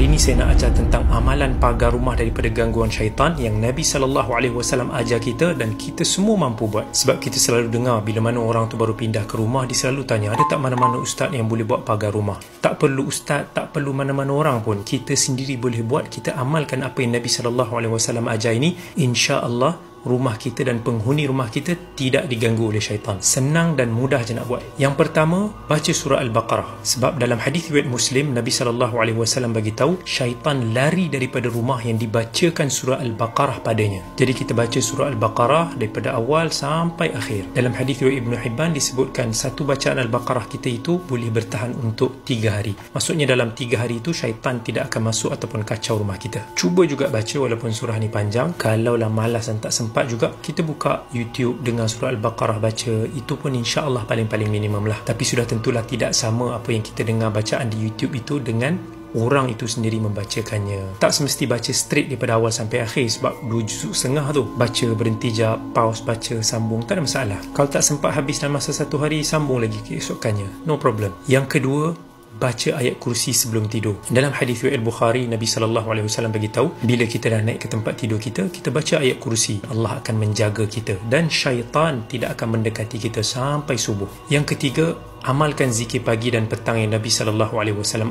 Hari ini saya nak ajar tentang amalan pagar rumah daripada gangguan syaitan yang Nabi SAW ajar kita dan kita semua mampu buat. Sebab kita selalu dengar bila mana orang tu baru pindah ke rumah, dia selalu tanya, ada tak mana-mana ustaz yang boleh buat pagar rumah? Tak perlu ustaz, tak perlu mana-mana orang pun. Kita sendiri boleh buat, kita amalkan apa yang Nabi SAW ajar ini. InsyaAllah rumah kita dan penghuni rumah kita tidak diganggu oleh syaitan. Senang dan mudah je nak buat. Yang pertama, baca surah Al-Baqarah. Sebab dalam hadis riwayat Muslim, Nabi SAW bagi tahu syaitan lari daripada rumah yang dibacakan surah Al-Baqarah padanya. Jadi kita baca surah Al-Baqarah daripada awal sampai akhir. Dalam hadis riwayat Ibn Hibban disebutkan satu bacaan Al-Baqarah kita itu boleh bertahan untuk 3 hari. Maksudnya dalam 3 hari itu syaitan tidak akan masuk ataupun kacau rumah kita. Cuba juga baca walaupun surah ni panjang. Kalaulah malas dan tak sempat juga, kita buka YouTube dengan surah Al-Baqarah baca, itu pun insya-Allah paling-paling minimum lah. Tapi sudah tentulah tidak sama apa yang kita dengar bacaan di YouTube itu dengan orang itu sendiri membacakannya. Tak semesti baca straight daripada awal sampai akhir, sebab 2 juzuk setengah tu baca, berhenti jap, pause, baca, sambung, tak ada masalah. Kalau tak sempat habis dalam masa 1 hari, sambung lagi keesokannya, no problem. Yang kedua, baca ayat kursi sebelum tidur. Dalam hadis riwayat Bukhari, Nabi SAW bagi tahu bila kita dah naik ke tempat tidur kita, kita baca ayat kursi, Allah akan menjaga kita dan syaitan tidak akan mendekati kita sampai subuh. Yang ketiga, amalkan zikir pagi dan petang yang Nabi SAW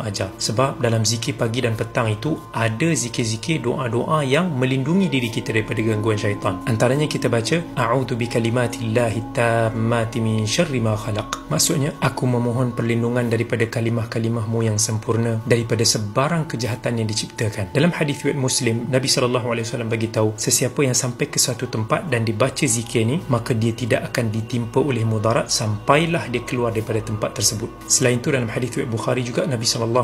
ajar. Sebab dalam zikir pagi dan petang itu ada zikir-zikir, doa-doa yang melindungi diri kita daripada gangguan syaitan. Antaranya kita baca a'udzu bikalimatillahi tammati min syarri ma khalaq. Maksudnya, aku memohon perlindungan daripada kalimah-kalimahmu yang sempurna daripada sebarang kejahatan yang diciptakan. Dalam hadis riwayat Muslim, Nabi SAW bagi tahu sesiapa yang sampai ke suatu tempat dan dibaca zikir ni, maka dia tidak akan ditimpa oleh mudarat sampailah dia keluar daripada tempat tersebut. Selain itu dalam hadis riwayat Bukhari juga, Nabi SAW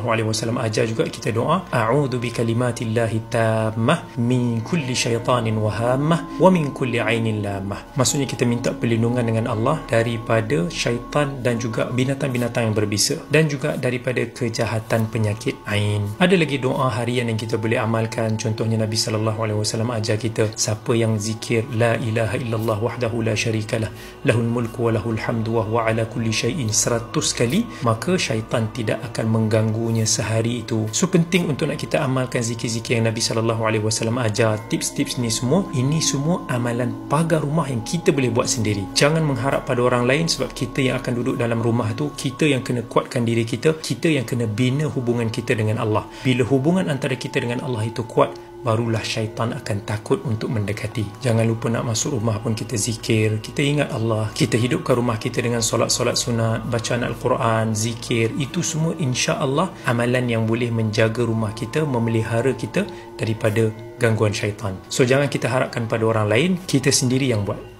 ajar juga kita doa a'udzu bikalimatillahi tammah min kulli syaitanin wahammah wa min kulli ainin lamah. Maksudnya kita minta perlindungan dengan Allah daripada syaitan dan juga binatang-binatang yang berbisa dan juga daripada kejahatan penyakit ain. Ada lagi doa harian yang kita boleh amalkan. Contohnya Nabi SAW ajar kita, siapa yang zikir la ilaha illallah wahdahu la syarikalah lahul mulku wa lahul hamdu wa huwa ala kulli syai'in 100 kali, maka syaitan tidak akan mengganggunya sehari itu. So penting untuk nak kita amalkan zikir-zikir yang Nabi SAW ajar. Tips-tips ni semua, ini semua amalan pagar rumah yang kita boleh buat sendiri. Jangan mengharap pada orang lain, sebab kita yang akan duduk dalam rumah tu, kita yang kena kuatkan diri kita, kita yang kena bina hubungan kita dengan Allah. Bila hubungan antara kita dengan Allah itu kuat, barulah syaitan akan takut untuk mendekati. Jangan lupa nak masuk rumah pun kita zikir, kita ingat Allah, kita hidupkan rumah kita dengan solat-solat sunat, bacaan Al-Quran, zikir. Itu semua insya-Allah amalan yang boleh menjaga rumah kita, memelihara kita daripada gangguan syaitan. So jangan kita harapkan pada orang lain, kita sendiri yang buat.